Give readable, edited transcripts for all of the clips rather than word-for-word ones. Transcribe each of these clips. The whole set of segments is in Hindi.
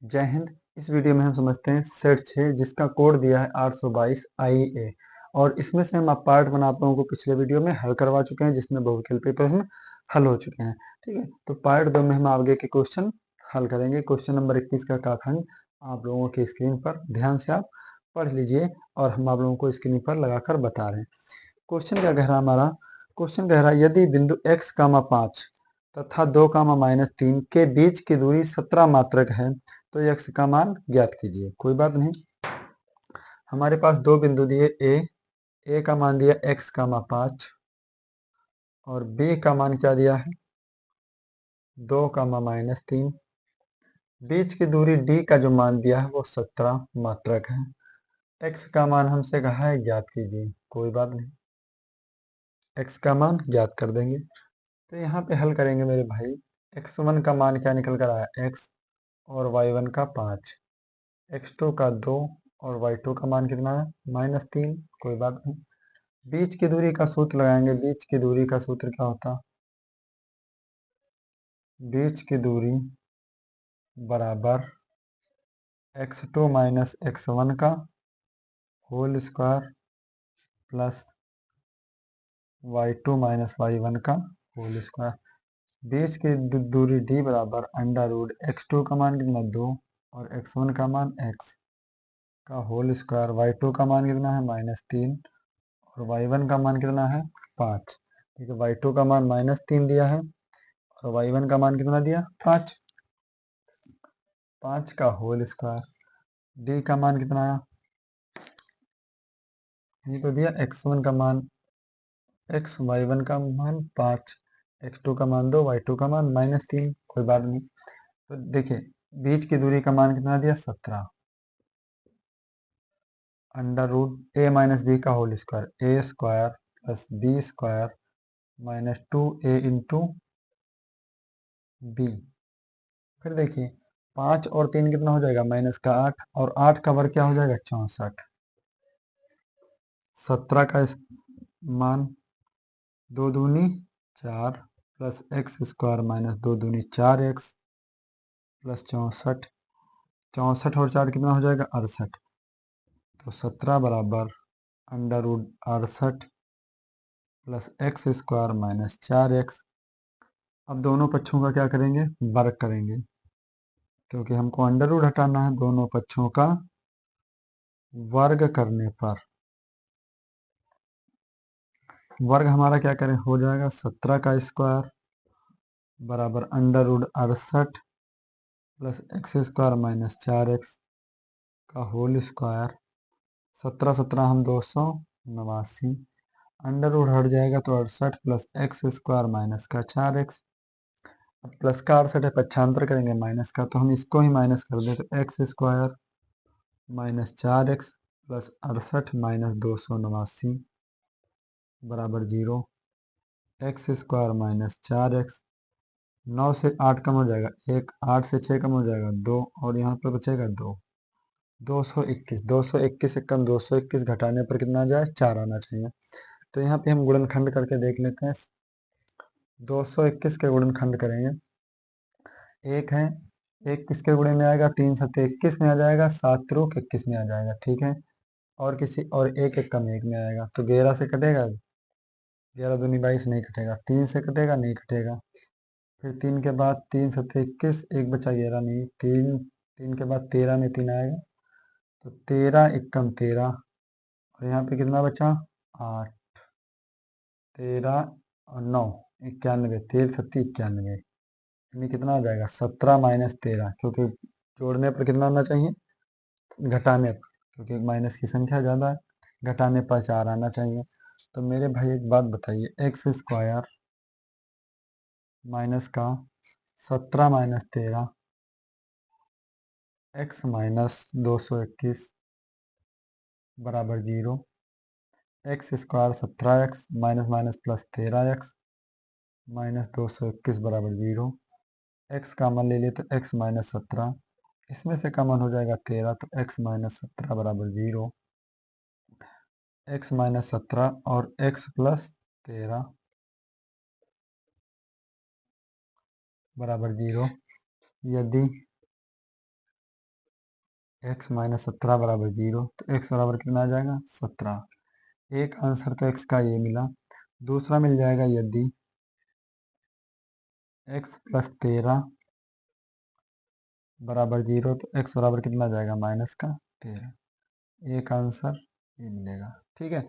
जय हिंद। इस वीडियो में हम समझते हैं सेट 6 जिसका कोड दिया है 822 IA और इसमें से हम आप पार्ट 1 आप लोगों को पिछले वीडियो में हल करवा चुके हैं जिसमें बहुविकल्पी प्रश्न हल हो चुके हैं। ठीक है, तो पार्ट 2 में हम आगे के क्वेश्चन हल करेंगे। क्वेश्चन नंबर 21 का क खंड आप लोगों की स्क्रीन पर ध्यान से आप पढ़ लीजिए और हम आप लोगों को स्क्रीन पर लगाकर बता रहे हैं। क्वेश्चन क्या कह रहा है हमारा? क्वेश्चन कह रहा है यदि बिंदु x, 5 तथा 2, -3 के बीच की दूरी 17 मात्रक है तो x का मान ज्ञात कीजिए। कोई बात नहीं, हमारे पास दो बिंदु दिए ए का मान दिया x, 5 और b का मान क्या दिया है 2, -3। बीच की दूरी d का जो मान दिया है वो 17 मात्रक है। x का मान हमसे कहा है ज्ञात कीजिए। कोई बात नहीं, x का मान ज्ञात कर देंगे। तो यहाँ पे हल करेंगे मेरे भाई। x1 का मान क्या निकल कर आया x और y1 का 5, x2 का 2 और y2 का मान कितना है -3। कोई बात नहीं, बीच की दूरी का सूत्र लगाएंगे। बीच की दूरी का सूत्र क्या होता? बीच की दूरी बराबर x2 - x1 का whole square plus y2 - y1 का होल स्क्वायर। बीच की दूरी d बराबर √x2 का मान कितना 2 और x1 का मान x का होल स्क्वायर। y2 का मान कितना है -3 और y1 का मान कितना है 5। ठीक है, y2 का मान -3 दिया है और y1 का मान कितना दिया 5। 5 का होल स्क्वायर। d का मान कितना आया? ये तो दिया x1 का मान x, y1 का मान 5, x2 का मान 2, y2 का मान -3। कोई बात नहीं, तो देखिए बीच की दूरी का मान कितना दिया 17 √a - b का whole square. a square plus b square -2a into B. फिर देखिए 5 और 3 कितना हो जाएगा -8 और 8 का वर्ग क्या हो जाएगा 64। 17 का मान 2 दूनी 4 प्लस एक्स स्क्वायर -2 दूनी 4x प्लस 64। 64 और 4 कितना हो जाएगा 68। तो 17 बराबर √68 प्लस एक्स स्क्वायर -4x। अब दोनों पक्षों का क्या करेंगे? वर्ग करेंगे, क्योंकि हमको अंडर रूट हटाना है। दोनों पक्षों का वर्ग करने पर वर्ग हमारा क्या करें हो जाएगा 17 का स्क्वायर बराबर √68 प्लस एक्स स्क्वायर -4x का होल स्क्वायर। 17 17 हम 289, अंडर रूट हट जाएगा तो 68 प्लस एक्स स्क्वायर माइनस का 4x। अब प्लस का 68 है, पक्षांतर करेंगे माइनस का, तो हम इसको ही माइनस कर दें तो एक्स स्क्वायर -4x प्लस 68 - 289 बराबर 0। एक्स स्क्वायर -4x, 9 से 8 कम हो जाएगा 1, 8 से 6 कम हो जाएगा 2 और यहाँ पर बचेगा 2। 221, 221 से कम 221 घटाने पर कितना आ जाए 4 आना चाहिए। तो यहाँ पे हम गुणनखंड करके देख लेते हैं। 221 के गुणनखंड करेंगे। एक है, एक किसके गुणे में आएगा 3 7 21 में आ जाएगा, 7 त्रुक 21 में आ जाएगा। ठीक है, और किसी और एक एक कम एक में आएगा तो 11 से कटेगा, 11 दूनी 22 नहीं कटेगा। 3 से कटेगा नहीं कटेगा। फिर 3 के बाद 3 7 21, एक बचा 11 नहीं। 3 3 के बाद 13 में 3 आएगा तो 13 एकम 13 और यहाँ पे कितना बचा 8, 13 और 9 91, 13 7 91 यानी कितना आ जाएगा 17 - 13, क्योंकि जोड़ने पर कितना आना चाहिए घटाने पर, क्योंकि माइनस की संख्या ज़्यादा है, घटाने पर 4 आना चाहिए। तो मेरे भाई एक बात बताइए, एक्स स्क्वायर माइनस का 17 - 13 एक्स -221 बराबर 0। X square 17x minus minus plus 13x -221 बराबर 0। एक्स कॉमन ले लिए तो x -17, इसमें से कॉमन हो जाएगा 13 तो x -17 बराबर 0। x -17 और x प्लस 13 बराबर 0। यदि x माइनस 17 बराबर 0, तो x बराबर कितना आ जाएगा 17। एक आंसर तो x का ये मिला। दूसरा मिल जाएगा यदि x प्लस 13 बराबर 0, तो x बराबर कितना आ जाएगा माइनस का 13। एक आंसर ये मिलेगा। ठीक है,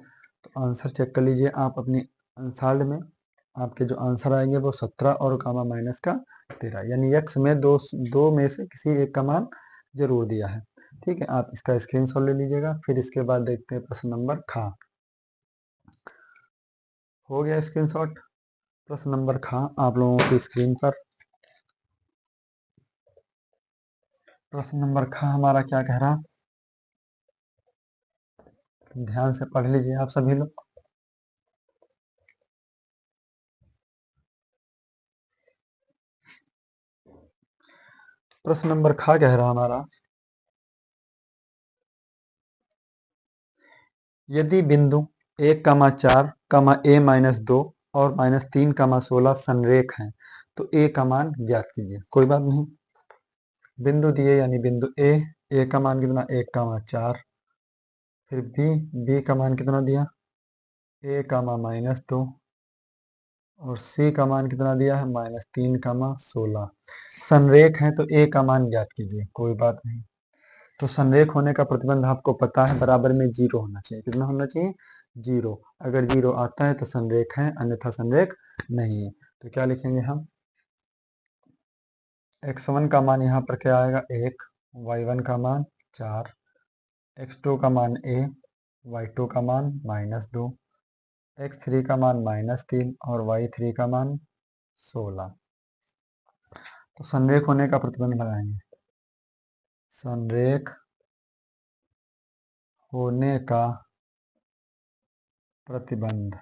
तो आंसर चेक कर लीजिए आप अपनी आंसर में। आपके जो आंसर आएंगे वो 17 और कामा माइनस का 13, यानी x में दो में से किसी एक का मान जरूर दिया है। ठीक है, आप इसका स्क्रीनशॉट ले लीजिएगा। फिर इसके बाद देखते हैं प्रश्न नंबर खा। हो गया स्क्रीनशॉट प्रश्न नंबर खा आप लोगों की स्क्रीन पर। प्रश्न नंबर खा हमारा क्या कह रहा, ध्यान से पढ़ लीजिए आप सभी लोग। प्रश्न नंबर खा कह रहा हमारा, यदि बिंदु 1,4, a माइनस 2 और माइनस 3,16 संरेख हैं तो a का मान ज्ञात कीजिए। कोई बात नहीं, बिंदु दिए यानी बिंदु a का मान कितना 1,4, फिर b का मान कितना दिया a कामा माइनस 2 और c का मान कितना दिया है -3,16। संरेख है तो a का मान ज्ञात कीजिए। कोई बात नहीं, तो संरेख होने का प्रतिबंध आपको पता है, बराबर में 0 होना चाहिए। कितना होना चाहिए 0। अगर 0 आता है तो संरेख है, अन्यथा संरेख नहीं है। तो क्या लिखेंगे हम, x1 का मान यहाँ पर क्या आएगा 1, y1 का मान 4, x2 का मान a, y2 का मान -2, x3 का मान -3 और y3 का मान 16। तो संरेख होने का प्रतिबंध लगाएंगे। संरेख होने का प्रतिबंध,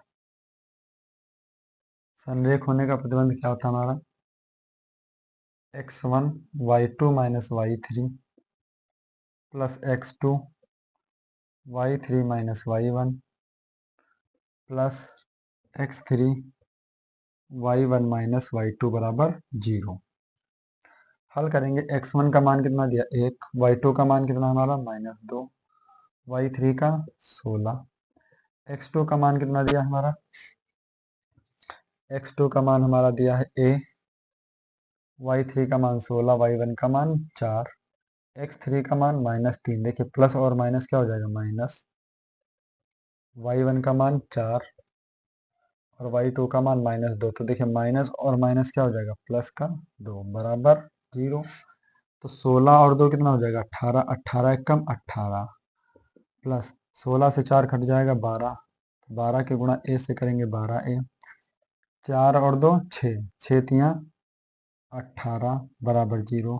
संरेख होने का प्रतिबंध क्या होता है हमारा, x1 y2 minus y3 plus x2 y3 minus y1 plus x3 y1 minus y2 बराबर 0। हल करेंगे, x1 का मान कितना दिया 1, y2 का मान कितना हमारा -2, y3 का 16, x2 का मान कितना दिया हमारा, x2 का मान हमारा दिया है a, y3 का मान 16, y1 का मान 4, x3 का मान -3। देखिए प्लस और माइनस क्या हो जाएगा माइनस, y1 का मान 4 और y2 का मान -2। तो देखिए माइनस और माइनस क्या हो जाएगा प्लस का 2 बराबर 0। तो 16 और 2 कितना हो जाएगा 18, 18 एक कम 18 प्लस 16 से 4 कट जाएगा 12, 12 के गुणा a से करेंगे 12a, 4 और 2 6, 6 तियाँ 18 बराबर 0।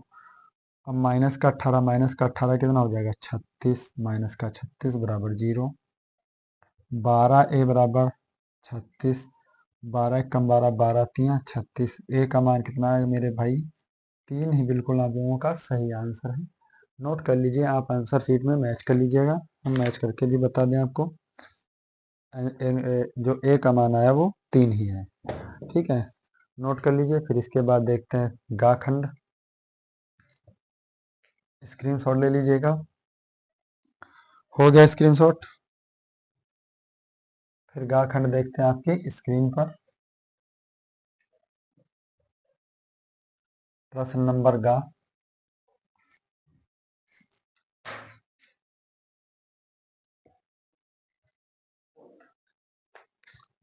अब माइनस का 18 कितना हो जाएगा 36, माइनस का 36 बराबर 0। 12a बराबर 36, 12 एक कम 12, 12 तियाँ 36, a का मान कितना है मेरे भाई 3 ही बिल्कुल आप लोगों का सही आंसर है। नोट कर लीजिए, आप आंसर शीट में मैच कर लीजिएगा, हम मैच करके भी बता दें आपको। जो a का मान आया वो 3 ही है। ठीक है, नोट कर लीजिए। फिर इसके बाद देखते हैं गा खंड, स्क्रीनशॉट ले लीजिएगा। हो गया स्क्रीनशॉट। फिर गा खंड देखते हैं आपकी स्क्रीन पर। प्रश्न नंबर गा,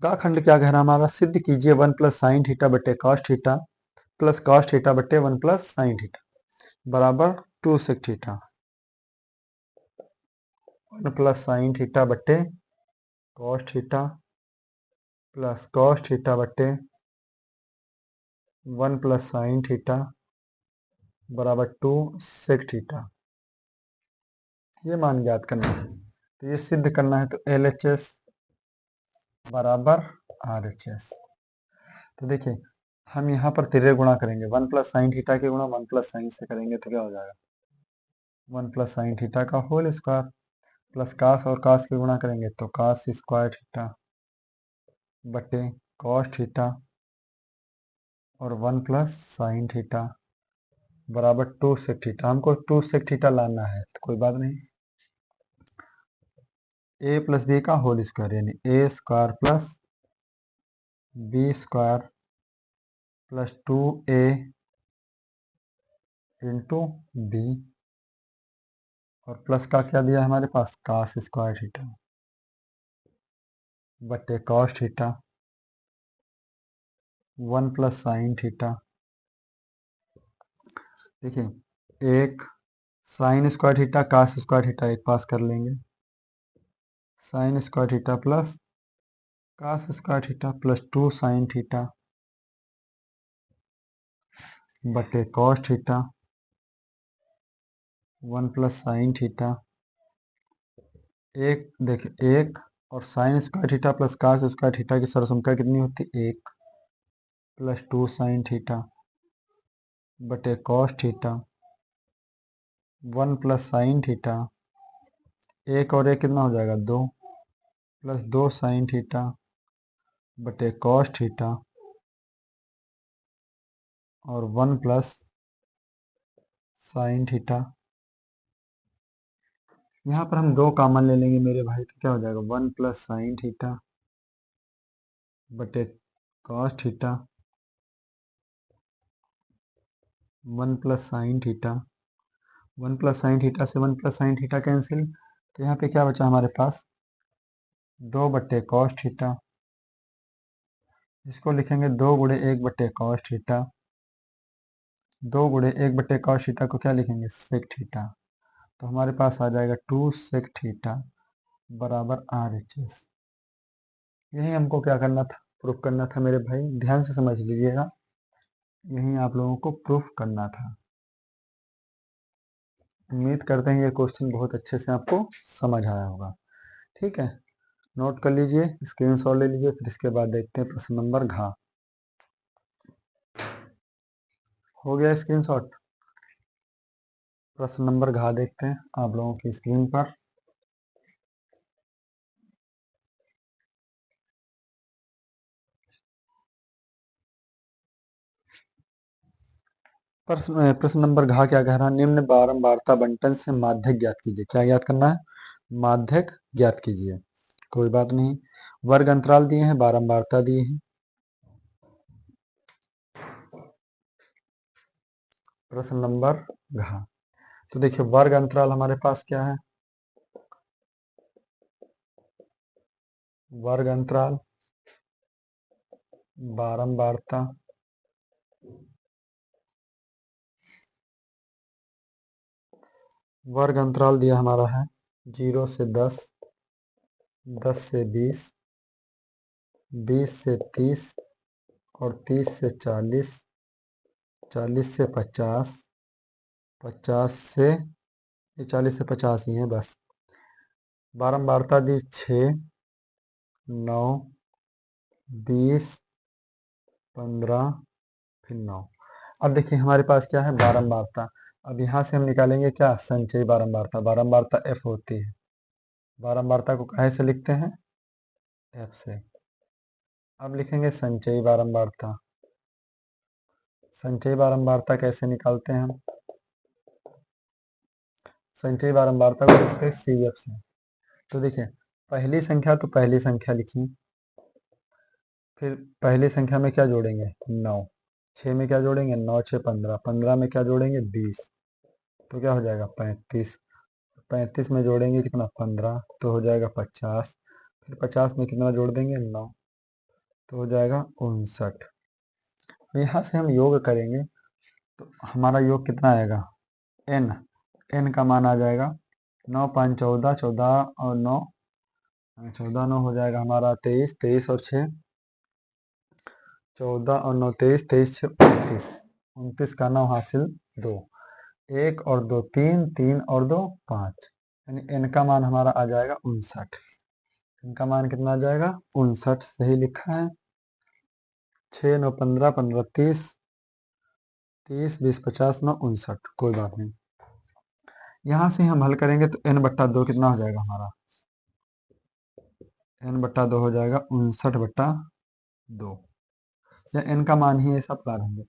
गा खंड क्या कह रहा है हमारा, सिद्ध कीजिए 1 प्लस साइन थीटा बटे cos theta plus cos theta बटे 1 प्लस साइन थीटा बराबर 2 sec theta. 1 plus sine theta बटे cos theta plus cos theta बटे 1 प्लस साइन थीटा बराबर 2 सेक थीटा। ये मान ज्ञात करना है, तो ये सिद्ध करना है। तो LHS बराबर RHS। तो देखिए हम यहाँ पर तिर्य गुणा करेंगे, 1 प्लस साइन थीटा के गुणा 1 प्लस साइन से करेंगे तो क्या हो जाएगा 1 प्लस साइन थीटा का होल स्क्वायर प्लस कास और कास के गुणा करेंगे तो कास स्क्वायर थीटा बटे कॉस थीटा और 1 प्लस साइन थीटा बराबर 2 सेक थीटा। हमको 2 सेक थीटा लाना है, तो कोई बात नहीं। ए प्लस बी का होल स्क्वायर यानी A square plus B square plus 2a into B, और प्लस का क्या दिया हमारे पास, कास स्क्वायर थीटा बटे cos theta 1 plus sine theta. देखिए एक sine square theta cos square theta एक पास कर लेंगे, sine square theta plus cos square theta plus 2 sine theta बटे cos theta 1 plus sine theta. एक देखिए एक और sine square theta plus cos square theta की सरसंख्या कितनी होती है, 1 प्लस 2 साइन थीटा बटे cos theta 1 plus sine theta, एक और एक कितना हो जाएगा 2 प्लस 2 साइन थीटा बटे कॉस थीटा और 1 प्लस साइन थीटा। यहाँ पर हम 2 कॉमन ले लेंगे मेरे भाई, तो क्या हो जाएगा 1 प्लस साइन थीटा बटे cos theta 1 plus sine theta, 1 plus sine theta से 1 प्लस साइन थीटा कैंसिल, तो यहाँ पे क्या बचा हमारे पास 2 बट्टे कॉस थीटा, इसको लिखेंगे 2 गुणे 1 बट्टे कॉस थीटा, 2 गुणे 1 बट्टे कॉस थीटा को क्या लिखेंगे सेक थीटा, तो हमारे पास आ जाएगा 2 सेक थीटा बराबर RHS। यही हमको क्या करना था, प्रूफ करना था मेरे भाई, ध्यान से समझ लीजिएगा, यही आप लोगों को प्रूफ करना था। उम्मीद करते हैं ये क्वेश्चन बहुत अच्छे से आपको समझ आया होगा। ठीक है, नोट कर लीजिए, स्क्रीनशॉट ले लीजिए, फिर इसके बाद देखते हैं प्रश्न नंबर घ। हो गया स्क्रीनशॉट, प्रश्न नंबर घ देखते हैं आप लोगों की स्क्रीन पर। प्रश्न नंबर घ क्या कह रहा है, निम्न बारंबारता बंटन से माध्यक ज्ञात कीजिए। क्या ज्ञात करना है, माध्यक ज्ञात कीजिए। कोई बात नहीं, वर्ग अंतराल दिए हैं, बारंबारता दी है। प्रश्न नंबर घ, तो देखिए वर्ग अंतराल हमारे पास क्या है, वर्ग अंतराल बारंबारता वर्ग अंतराल दिया हमारा है 0 से 10, 10 से 20, 20 से 30 और 30 से 40, 40 से 50, 50 से, ये 40 से 50 ही है बस। बारंबारता दी 6, 9, 20, 15 फिर 9। अब देखिए हमारे पास क्या है बारंबारता, अब यहाँ से हम निकालेंगे क्या संचयी बारंबारता, बारंबारता F होती है, बारंबारता को कैसे लिखते हैं F से। अब लिखेंगे संचयी बारंबारता, संचयी बारंबारता कैसे निकालते हैं हम, संचयी बारंबारता को लिखते हैं CF से। तो देखिए पहली संख्या तो पहली संख्या लिखी, फिर पहली संख्या में क्या जोड़ेंगे 9, 6 में क्या जोड़ेंगे 9 6 15, 15 में क्या जोड़ेंगे 20, तो क्या हो जाएगा 35, 35 में जोड़ेंगे कितना 15, तो हो जाएगा 50, फिर 50 में कितना जोड़ देंगे 9, तो हो जाएगा 59। यहाँ से हम योग करेंगे तो हमारा योग कितना आएगा n, n का मान आ जाएगा 9 5 14, 14 और 9, 14 9 हो जाएगा हमारा 23, 23 और 6 14 और 9 23, 23 6 29, 29 का 9 हासिल 2, 1 और 2 3, 3 और 2 5, यानी n का मान हमारा आ जाएगा 59। इनका मान कितना आ जाएगा 59, सही लिखा है। 6 9 15, 15 30, 30 20 50 9 59, कोई बात नहीं। यहाँ से हम हल करेंगे तो n बट्टा 2 कितना हो जाएगा हमारा, n बट्टा 2 हो जाएगा 59 बट्टा 2, या n का मान ही ऐसा प्रारंभ है।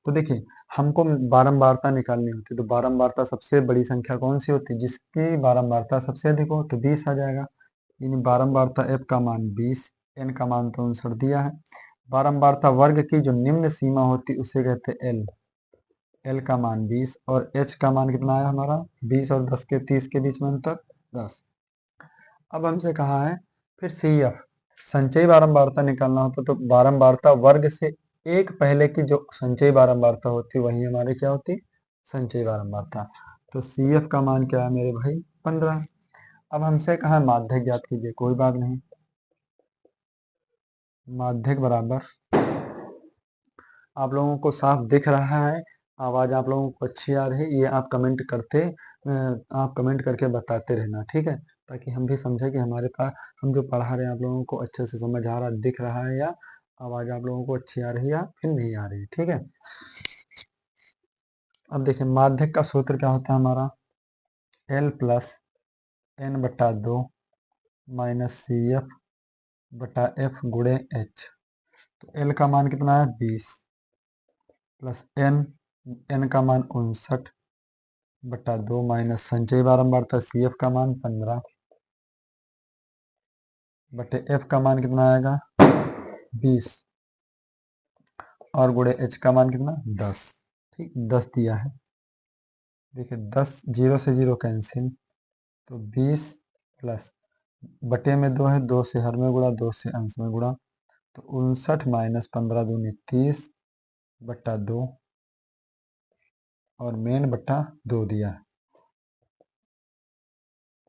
तो देखिए हमको बारंबारता निकालनी होती है, तो बारंबारता सबसे बड़ी संख्या कौन सी होती है, जिसकी बारंबारता सबसे अधिक हो, तो 20 आ जाएगा। यानी बारंबारता f का मान 20, n का मान तो 59 दिया है। बारंबारता वर्ग की जो निम्न सीमा होती उसे कहते हैं l, l का मान 20 और h का मान कितना आया हमारा 20 और 10 के 30 के बीच में अंतर 10। अब हमसे कहा है फिर CF संचयी बारंबारता निकालना होता तो बारंबारता वर्ग से एक पहले की जो संचयी बारंबारता होती वही हमारी क्या होती, संचयी बारंबारता। तो CF का मान क्या है मेरे भाई 15। अब हमसे कहा है माध्यक ज्ञात कीजिए, कोई बात नहीं, माध्यक बराबर, आप लोगों को साफ दिख रहा है, आवाज आप लोगों को अच्छी आ रही है, ये आप आप कमेंट करके बताते रहना, ठीक है, ताकि हम भी समझे कि हमारे पास हम जो पढ़ा रहे हैं आप लोगों को अच्छे से समझ आ रहा दिख रहा है, या आवाज आप लोगों को अच्छी आ रही है या फिर नहीं आ रही है, ठीक है। अब देखिए माध्यक का सूत्र क्या होता है हमारा, L प्लस n बटा 2 माइनस CF बटा F गुणे H। तो L का मान कितना है 20 प्लस n का मान 59 बटा 2 माइनस संचयी बारंबारता CF का मान 15 बटे F का मान कितना आएगा 20 और गुणे H का मान कितना 10, ठीक 10 दिया है। देखिए 10 0 से 0 कैंसिल, तो 20 प्लस बटे में 2 है, 2 से हर में गुणा, 2 से अंश में गुणा, तो 59 माइनस 15 दूनी 30 बट्टा 2 और मेन बट्टा 2 दिया है।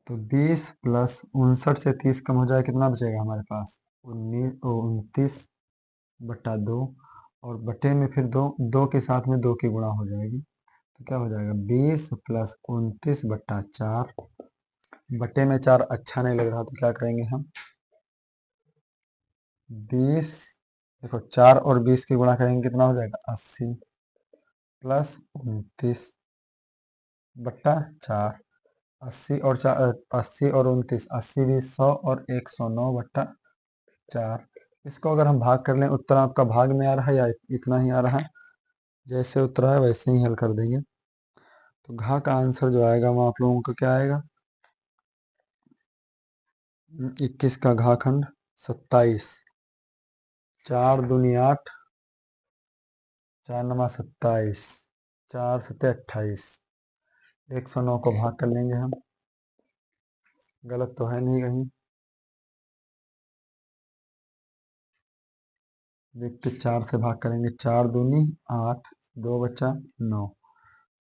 तो 20 प्लस 59 से 30 कम हो जाए कितना बचेगा हमारे पास 29 बट्टा 2 और बटे में फिर 2 के साथ में 2 की गुणा हो जाएगी, तो क्या हो जाएगा 20 प्लस 29 बट्टा 4 बटे में 4 अच्छा नहीं लग रहा तो क्या करेंगे हम 20, देखो 4 और 20 की गुणा करेंगे कितना हो जाएगा 80 प्लस 29 बट्टा 4, 80 और 4 80 और 29 80 20 100 और 109 बट्टा 4। इसको अगर हम भाग कर लें उत्तर आपका भाग में आ रहा है या इतना ही आ रहा है, जैसे उत्तर है वैसे ही हल कर देंगे। तो घा का आंसर जो आएगा वो आप लोगों का क्या आएगा 21 का घा खंड 27, 4 दूनी 8, 4 नमा 27, 4 सत्ते 28, 109 को भाग कर लेंगे हम, गलत तो है नहीं कहीं, देखते 4 से भाग करेंगे, 4 दूनी 8, 2 बचा 9,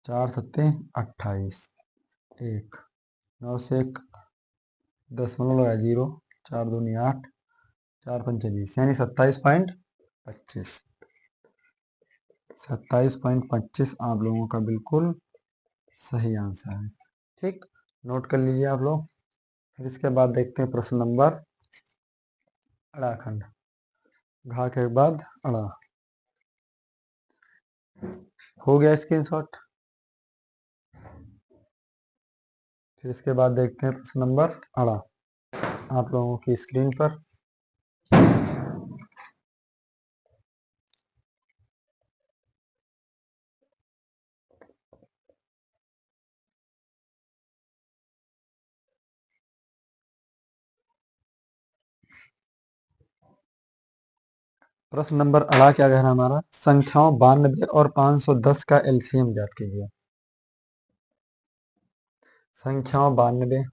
4 सत्ते 28, 1 9 से 1 दशमलव लगाया 0, 4 दूनी 8, 4 पंचे 20 यानी 27.25, 27.25 आप लोगों का बिल्कुल सही आंसर है, ठीक, नोट कर लीजिए आप लोग। फिर इसके बाद देखते हैं प्रश्न नंबर अड़ाखंड, घा के बाद अड़ा, हो गया स्क्रीनशॉट। फिर इसके बाद देखते हैं प्रश्न नंबर अड़ा आप लोगों की स्क्रीन पर। प्रश्न नंबर अड़ा क्या कह रहा है हमारा, संख्याओं 92 और 510 का एलसीएम ज्ञात कीजिए। संख्याओं 92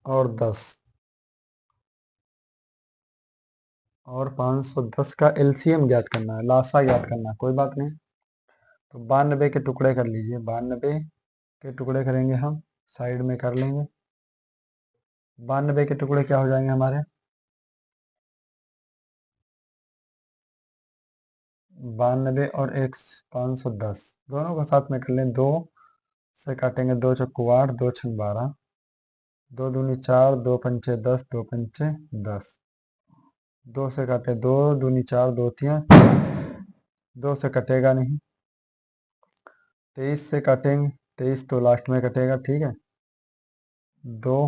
और 10 और 510 का एलसीएम ज्ञात करना है, लासा ज्ञात करना है, कोई बात नहीं। तो 92 के टुकड़े कर लीजिए, 92 के टुकड़े करेंगे हम, साइड में कर लेंगे। 92 के टुकड़े क्या हो जाएंगे हमारे 92 और एक 510 दोनों को साथ में कर लें, 2 से काटेंगे, 2 चक्कू 8, 2 छंग 12, 2 दूनी 4, 2 पंचे 10, 2 पंचे 10, 2 से काटे 2 दूनी 4, 2 तियां 2 से कटेगा नहीं, 23 से काटेंगे, 23 तो लास्ट में कटेगा, ठीक है, 2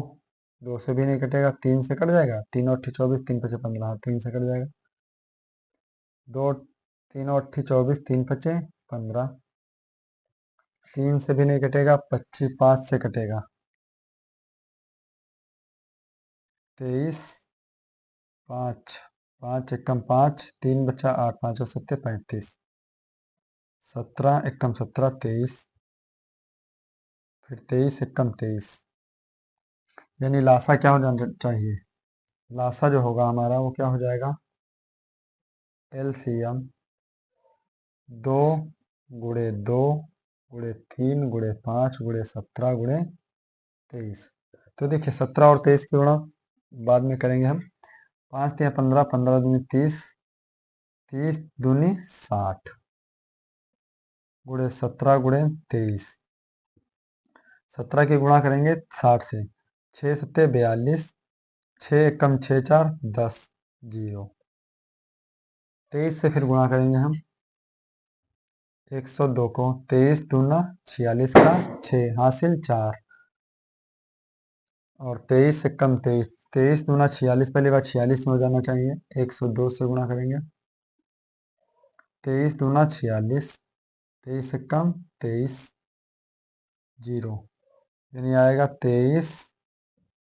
2 से भी नहीं कटेगा, 3 से कट जाएगा, 3 और 24, 3 पचे 15, 3 से कट जाएगा, 2 3 और 8 24, 3 5 15, 3 से भी नहीं कटेगा, 25 5 से कटेगा 23, 5 5 एकम 5, 3 बचा 8, 5 और 7 35, 17 एकम 17 23, फिर 23 एकम 23, यानी लासा क्या हो जाना चाहिए, लासा जो होगा हमारा वो क्या हो जाएगा, एलसीएम 2 गुणे 2 गुणे 3 गुणे 5 गुणे 17 गुणे 23। तो देखिए 17 और 23 की गुणा बाद में करेंगे हम। 5 या 15, 15 दूनी 30, 30 दूनी 60 गुणे 17 गुणे 23। 17 की गुणा करेंगे 60 से, 6 सत्ते 42, 6 एकम 6 4 10 जीरो। 23 से फिर गुणा करेंगे हम 102 को, 23 दूना 46 का 6 हासिल 4, और 23 से कम 23, 23 दूना 46, पहली बार 46 में हो जाना चाहिए, 102 से गुणा करेंगे, 23 दूना 46, 23 से कम 23 जीरो, यानी आएगा 23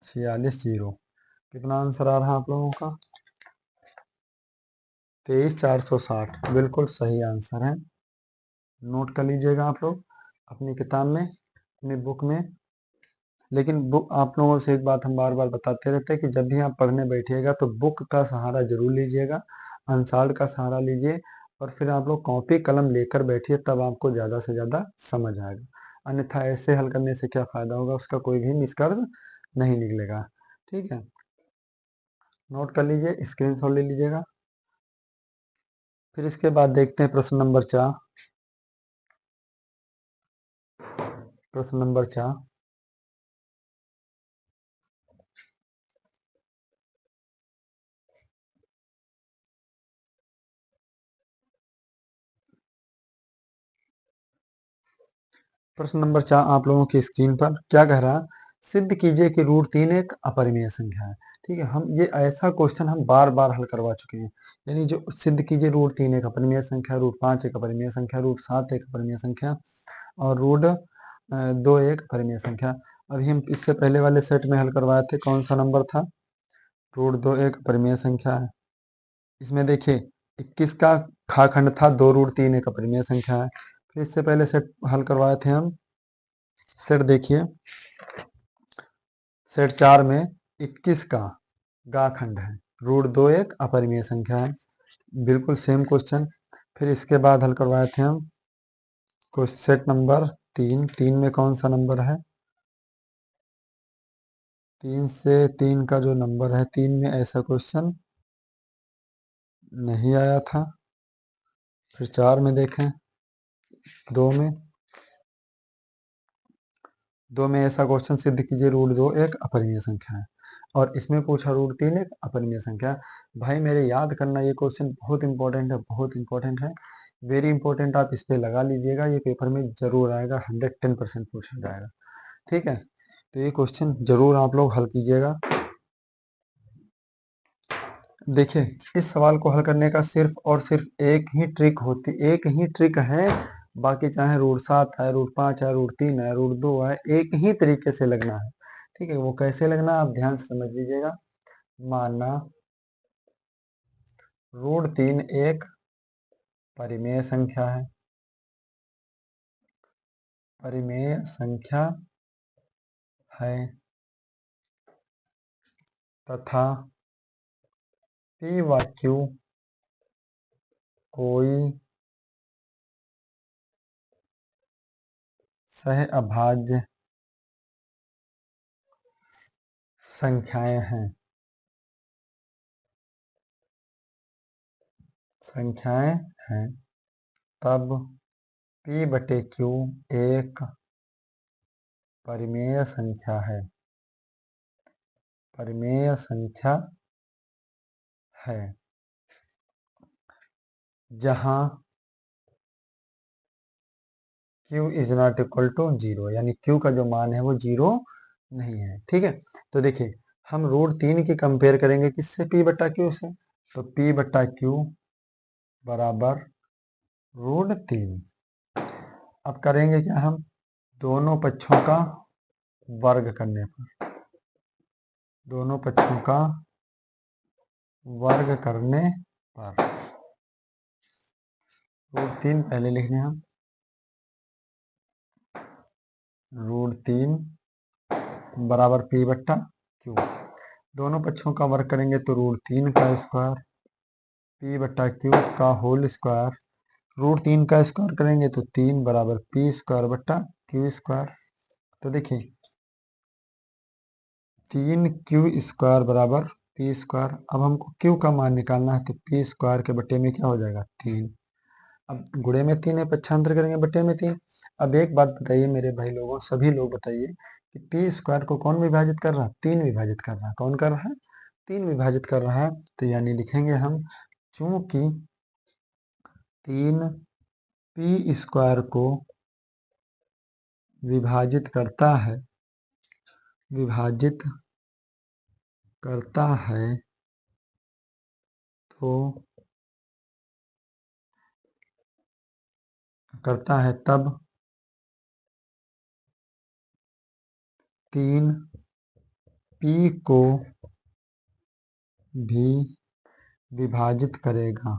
46 जीरो। कितना आंसर आ रहा है आप लोगों का, 23 460, बिल्कुल सही आंसर है। नोट कर लीजिएगा आप लोग अपनी किताब में, अपनी बुक में। लेकिन बुक, आप लोगों से एक बात हम बार बार बताते रहते हैं कि जब भी आप पढ़ने बैठिएगा तो बुक का सहारा जरूर लीजिएगा, आंसर्ड का सहारा लीजिए, और फिर आप लोग कॉपी कलम लेकर बैठिए, तब आपको ज़्यादा से ज़्यादा समझ आएगा। अन्यथा ऐसे हल करने से क्या फ़ायदा होगा, उसका कोई भी निष्कर्ष नहीं निकलेगा। ठीक है, नोट कर लीजिए, स्क्रीनशॉट ले लीजिएगा। फिर इसके बाद देखते हैं प्रश्न नंबर 4। प्रश्न नंबर 4, प्रश्न नंबर 4 आप लोगों की स्क्रीन पर क्या कह रहा है, सिद्ध कीजिए कि √3 एक अपरिमेय संख्या है। ठीक है, हम ये ऐसा क्वेश्चन हम बार बार हल करवा चुके हैं। यानी जो सिद्ध कीजिए √3 एक अपरिमेय संख्या, √5 एक अपरिमेय संख्या, √7 एक अपरिमेय संख्या, और √2 एक अपरिमेय संख्या। अभी हम इससे पहले वाले सेट में हल करवाए थे, कौन सा नंबर था, √2 एक अपरिमेय संख्या है। इसमें देखिए 21 का खाखंड था, 2 √3 एक अपरिमेय संख्या है। फिर इससे पहले सेट हल करवाए थे हम, सेट देखिए, सेट 4 में 21 का गा खंड है, √2 एक अपरिमेय संख्या है, बिल्कुल सेम क्वेश्चन। फिर इसके बाद हल करवाए थे हम सेट नंबर 3, 3 में कौन सा नंबर है, 3 से 3 का जो नंबर है, 3 में ऐसा क्वेश्चन नहीं आया था। फिर 4 में देखें, 2 में, 2 में ऐसा क्वेश्चन, सिद्ध कीजिए √2 एक अपरिमेय संख्या है, और इसमें पूछा √3 एक अपरिमेय संख्या। भाई मेरे याद करना, ये क्वेश्चन बहुत इंपॉर्टेंट है, बहुत इंपॉर्टेंट है, वेरी इंपॉर्टेंट। आप इस पे लगा लीजिएगा, ये पेपर में जरूर आएगा, 110% पूछा जाएगा। ठीक है, तो ये क्वेश्चन जरूर आप लोग हल कीजिएगा। देखिए, इस सवाल को हल करने का सिर्फ और सिर्फ एक ही ट्रिक है। बाकी चाहे √7 है, √5 है, √3 है, √2 है, एक ही तरीके से लगना है। ठीक है, वो कैसे लगना है आप ध्यान से समझ लीजिएगा। माना √3 एक परिमेय संख्या है, परिमेय संख्या है, तथा P व Q कोई सहअभाज्य संख्याएं हैं, संख्याएं हैं, तब P बटे Q एक परिमेय संख्या है, परिमेय संख्या है, जहां Q is not equal to 0, यानी Q का जो मान है वो 0 नहीं है। ठीक है, तो देखिए हम √3 की कंपेयर करेंगे किससे, P बटा Q से, तो P बटा Q बराबर √3। अब करेंगे क्या हम, दोनों पक्षों का वर्ग करने पर, दोनों पक्षों का वर्ग करने पर √3 पहले लिख लें हम, √3 बराबर P बट्टा Q। दोनों पक्षों का वर्ग करेंगे तो √3 का स्क्वायर P बट्टा Q का होल स्क्वायर। √3 का स्क्वायर करेंगे तो 3 बराबर P स्क्वायर बट्टा Q स्क्वायर। तो देखिए 3Q स्क्वायर बराबर P स्क्वायर। अब हमको Q का मान निकालना है तो P स्क्वायर के बटे में क्या हो जाएगा, 3। अब गुणे में 3 है, पक्षांतर करेंगे बटे में 3। अब एक बात बताइए मेरे भाई लोगों, सभी लोग बताइए कि P स्क्वायर को कौन विभाजित कर रहा है, 3 विभाजित कर रहा है। कौन कर रहा है, 3 विभाजित कर रहा है। तो यानी लिखेंगे हम, चूंकि 3P स्क्वायर को विभाजित करता है, विभाजित करता है तो करता है तब 3P को भी विभाजित करेगा,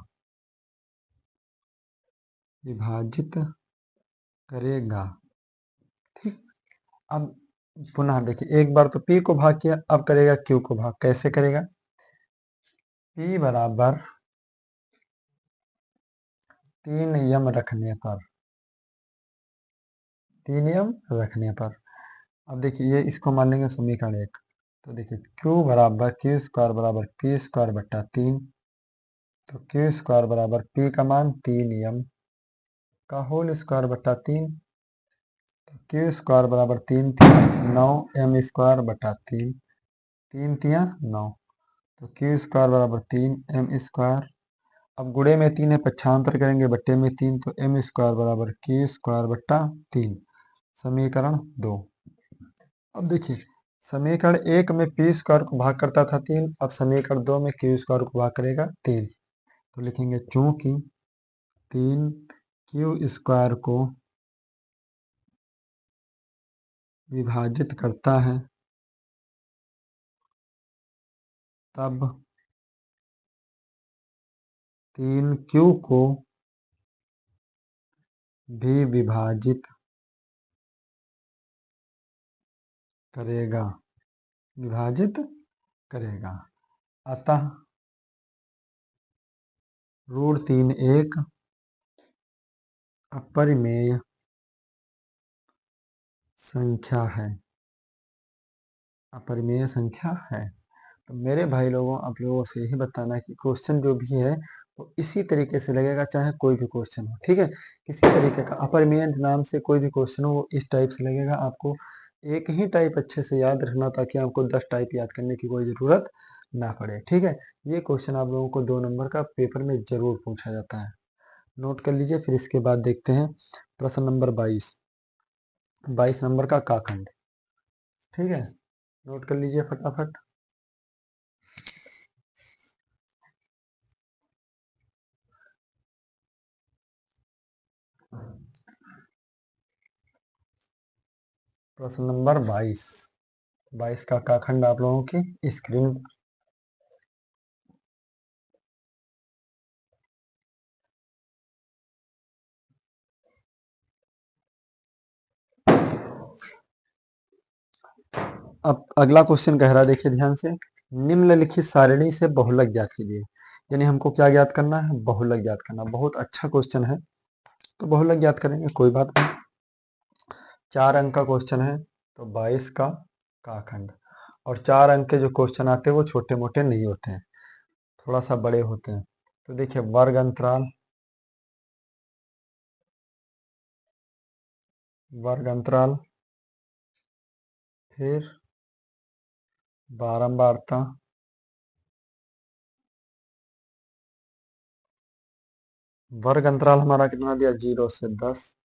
विभाजित करेगा। ठीक। अब पुनः देखिए, एक बार तो P को भाग किया, अब करेगा Q को भाग। कैसे करेगा, P बराबर 3 यम रखने पर, 3 यम रखने पर। अब देखिए ये इसको मान लेंगे समीकरण 1। तो देखिए Q बराबर Q स्क्वायर बराबर P स्क्वायर बट्टा 3। तो Q स्क्वायर बराबर P का मान 3 यम का होल स्क्वायर बट्टा 3। तो Q स्क्वायर बराबर 3 3 9 M स्क्वायर बटा 3, 3 3 9। तो Q स्क्वायर बराबर 3 M स्क्वायर। अब गुणे में 3 है, पक्षांतर करेंगे बट्टे में 3। तो M स्क्वायर बराबर Q स्क्वायर बट्टा 3, समीकरण 2। अब देखिए समीकरण 1 में P स्क्वायर को भाग करता था 3, अब समीकरण 2 में Q स्क्वायर को भाग करेगा 3। तो लिखेंगे चूंकि 3Q स्क्वायर को विभाजित करता है तब 3Q को भी विभाजित करेगा, विभाजित करेगा। अतः √3 एक अपरिमेय संख्या है, अपरिमेय संख्या है। तो मेरे भाई लोगों, आप लोगों से यही बताना है कि क्वेश्चन जो भी है वो इसी तरीके से लगेगा, चाहे कोई भी क्वेश्चन हो। ठीक है, किसी तरीके का अपरिमेय नाम से कोई भी क्वेश्चन हो वो इस टाइप से लगेगा। आपको एक ही टाइप अच्छे से याद रखना ताकि आपको 10 टाइप याद करने की कोई ज़रूरत ना पड़े। ठीक है, ये क्वेश्चन आप लोगों को 2 नंबर का पेपर में ज़रूर पूछा जाता है, नोट कर लीजिए। फिर इसके बाद देखते हैं प्रश्न नंबर 22 नंबर का काखंड। ठीक है, नोट कर लीजिए फटाफट। प्रश्न नंबर 22 का काखंड आप लोगों की स्क्रीन। अब अगला क्वेश्चन कह रहा है, देखिए ध्यान से, निम्नलिखित सारणी से बहुलक ज्ञात कीजिए। यानी हमको क्या ज्ञात करना है, बहुलक ज्ञात करना। बहुत अच्छा क्वेश्चन है, तो बहुलक ज्ञात करेंगे, कोई बात नहीं। 4 अंक का क्वेश्चन है, तो 22 का काखंड। और 4 अंक के जो क्वेश्चन आते हैं वो छोटे मोटे नहीं होते हैं, थोड़ा सा बड़े होते हैं। तो देखिए वर्ग अंतराल, वर्ग अंतराल, फिर बारंबारता, वर्ग अंतराल हमारा कितना दिया, 0 से 10,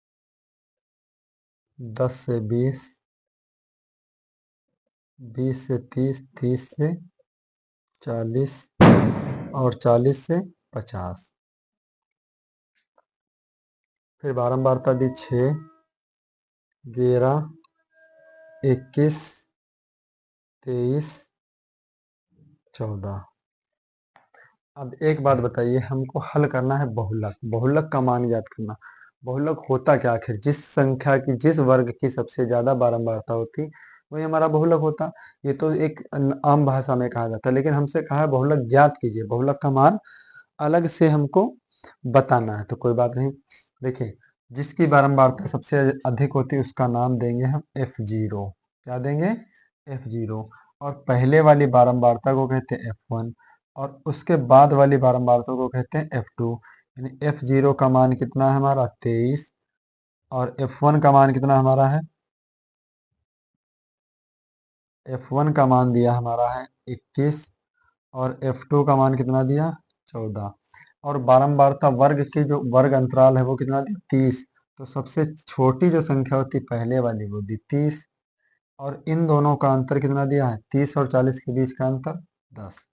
10 से 20, 20 से 30, 30 से 40 और 40 से 50। फिर बारंबारता दी 6, 11, 21, 23, 14। अब एक बात बताइए, हमको हल करना है बहुलक। बहुलक का मान ज्ञात करना। बहुलक होता क्या आखिर? जिस संख्या की, जिस वर्ग की सबसे ज्यादा बारंबारता होती वही हमारा बहुलक होता। ये तो एक आम भाषा में कहा जाता है, लेकिन हमसे कहा है बहुलक ज्ञात कीजिए, बहुलक का मान अलग से हमको बताना है। तो कोई बात नहीं, देखिए, जिसकी बारंबारता सबसे अधिक होती है उसका नाम देंगे हम F0। क्या देंगे? F0। और पहले वाली बारंबारता को कहते हैं F1, और उसके बाद वाली बारंबारता को कहते हैं F2। यानी F0 का मान कितना है हमारा? 23। और F1 का मान कितना हमारा है? F1 का मान दिया हमारा है 21। और F2 का मान कितना दिया? 14। और बारंबारता वर्ग की जो वर्ग अंतराल है वो कितना दिया? 30। तो सबसे छोटी जो संख्या होती है पहले वाली, वो दी 30। और इन दोनों का अंतर कितना दिया है? 30 और 40 के बीच का अंतर 10।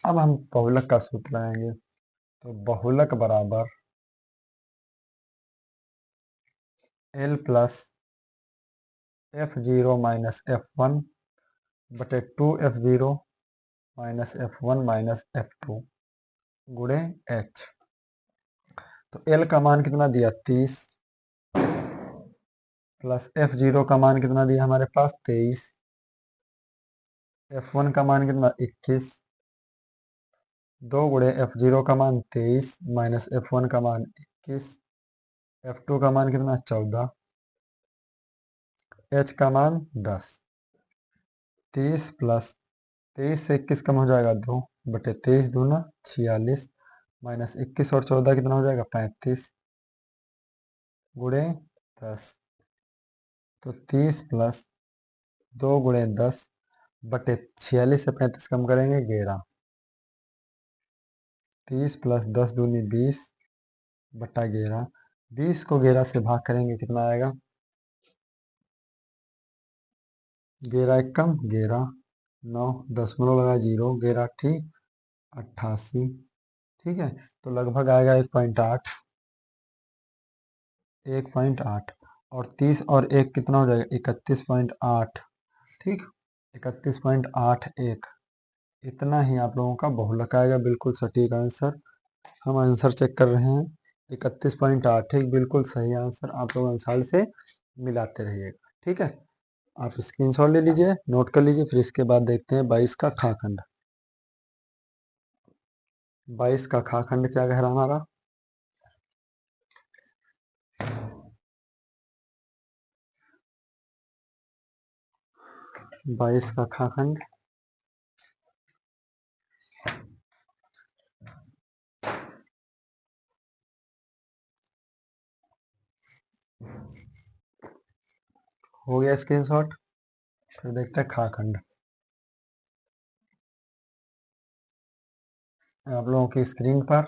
अब हम बहुलक का सूत्र लगाएंगे। तो बहुलक बराबर L plus F0 minus F1 बटे 2F0 minus F1 minus F2 गुणे H। तो L का मान कितना दिया? 30 प्लस F0 का मान कितना दिया हमारे पास? 23। F1 का मान कितना? 21। 2 गुणे F0 का मान 23 माइनस F1 का मान 21। F2 का मान कितना? 14। H का मान 10। 30 प्लस 23 से 21 कम हो जाएगा 2 बटे 23 दूना 46 माइनस 21 और 14 कितना हो जाएगा? 35 गुणे 10। तो 30 प्लस 2 गुणे 10 बटे 46 से 35 कम करेंगे 11। 30 प्लस 10 दूनी 20 बटा 11। 20 को 11 से भाग करेंगे कितना आएगा? 11 एकम 11, 9 दशमलव लगा 0, 11 ठीक 88। ठीक है, तो लगभग आएगा 1.8। 1.8। और 30 और 1 कितना हो जाएगा? 31.8। ठीक, 31.81। इतना ही आप लोगों का बहुलक आएगा। बिल्कुल सटीक आंसर। हम आंसर चेक कर रहे हैं। 31.8 ठीक, बिल्कुल सही आंसर। आप लोग आंसर से मिलाते रहिएगा। ठीक है, आप स्क्रीनशॉट ले लीजिए, नोट कर लीजिए। फिर इसके बाद देखते हैं 22 का खाखंड। 22 का खाखंड क्या कह रहा हमारा? 22 का खाखंड हो गया स्क्रीनशॉट। फिर देखते हैं खाखंड। आप लोगों की स्क्रीन पर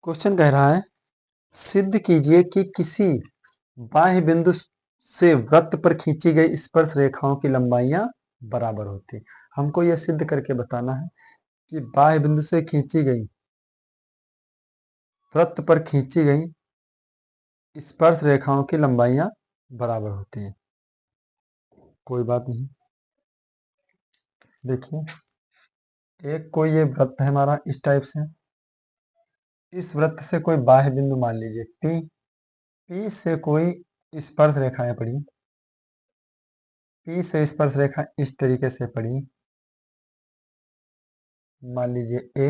क्वेश्चन कह रहा है, सिद्ध कीजिए कि किसी बाह्य बिंदु से वृत्त पर खींची गई स्पर्श रेखाओं की लंबाइयां बराबर होती। हमको यह सिद्ध करके बताना है कि बाह्य बिंदु से खींची गई, वृत्त पर खींची गई स्पर्श रेखाओं की लंबाइयां बराबर होती हैं। कोई बात नहीं, देखिए, एक कोई ये वृत्त है हमारा इस टाइप से। इस वृत्त से कोई बाह्य बिंदु मान लीजिए P। P से कोई स्पर्श रेखाएं पड़ी। P से स्पर्श रेखा इस तरीके से पड़ी। मान लीजिए A,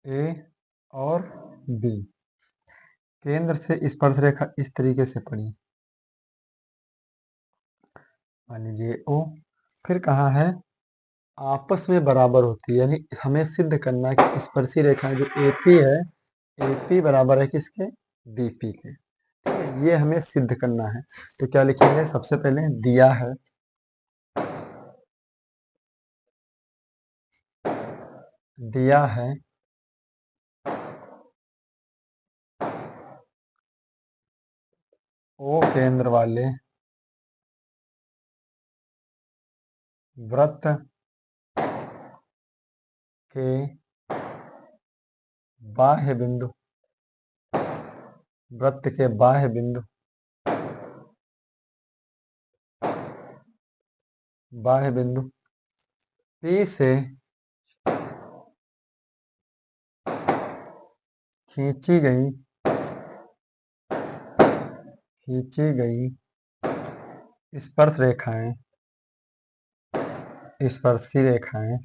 A और B। केंद्र से स्पर्श रेखा इस तरीके से पड़ी। मान लीजिए O। फिर कहा है आपस में बराबर होती है, यानी हमें सिद्ध करना है कि स्पर्शी रेखा जो AP है, AP बराबर है किसके? BP के। ये हमें सिद्ध करना है। तो क्या लिखेंगे? सबसे पहले दिया है, दिया है O केंद्र वाले वृत्त के बाह्य बिंदु, वृत्त के बाह्य बिंदु, बाह्य बिंदु P से खींची गई स्पर्श रेखाएं, स्पर्शी रेखाएं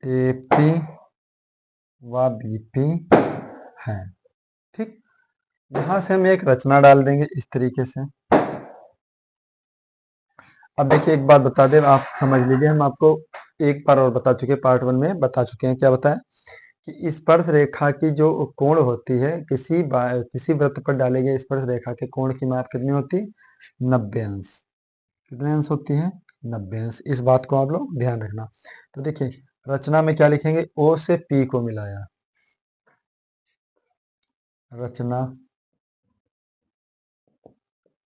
AP व BP हैं। ठीक, यहां से हम एक रचना डाल देंगे इस तरीके से। अब देखिए एक बात बता दें, आप समझ लीजिए, हम आपको एक बार और बता चुके, पार्ट 1 में बता चुके हैं। क्या बताएं कि स्पर्श रेखा की जो कोण होती है, किसी वृत्त पर डाले गए स्पर्श रेखा के कोण की माप कितनी होती है? 90 अंश। कितने अंश होती है? 90 अंश। इस बात को आप लोग ध्यान रखना। तो देखिए रचना में क्या लिखेंगे? O से P को मिलाया, रचना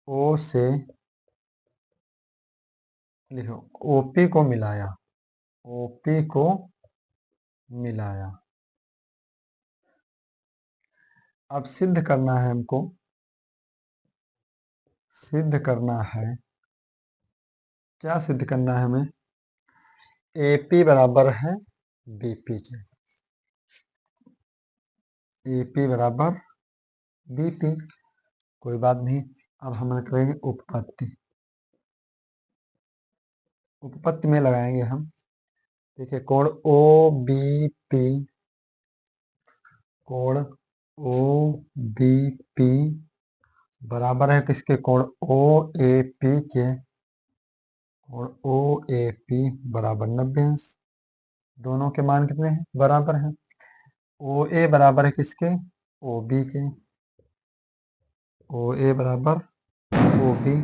O से लिखो OP को मिलाया, OP को मिलाया। अब सिद्ध करना है हमको, सिद्ध करना है, क्या सिद्ध करना है हमें? AP बराबर है BP के, AP बराबर BP। कोई बात नहीं, अब हम करेंगे उपपत्ति, उपपत्ति में लगाएंगे हम। देखिए कोण OBP, कोण OBP बराबर है किसके? कोण OAP के, कोण OAP बराबर 90 अंश। दोनों के मान कितने हैं? बराबर हैं। OA बराबर है किसके? OB के, OA बराबर OB,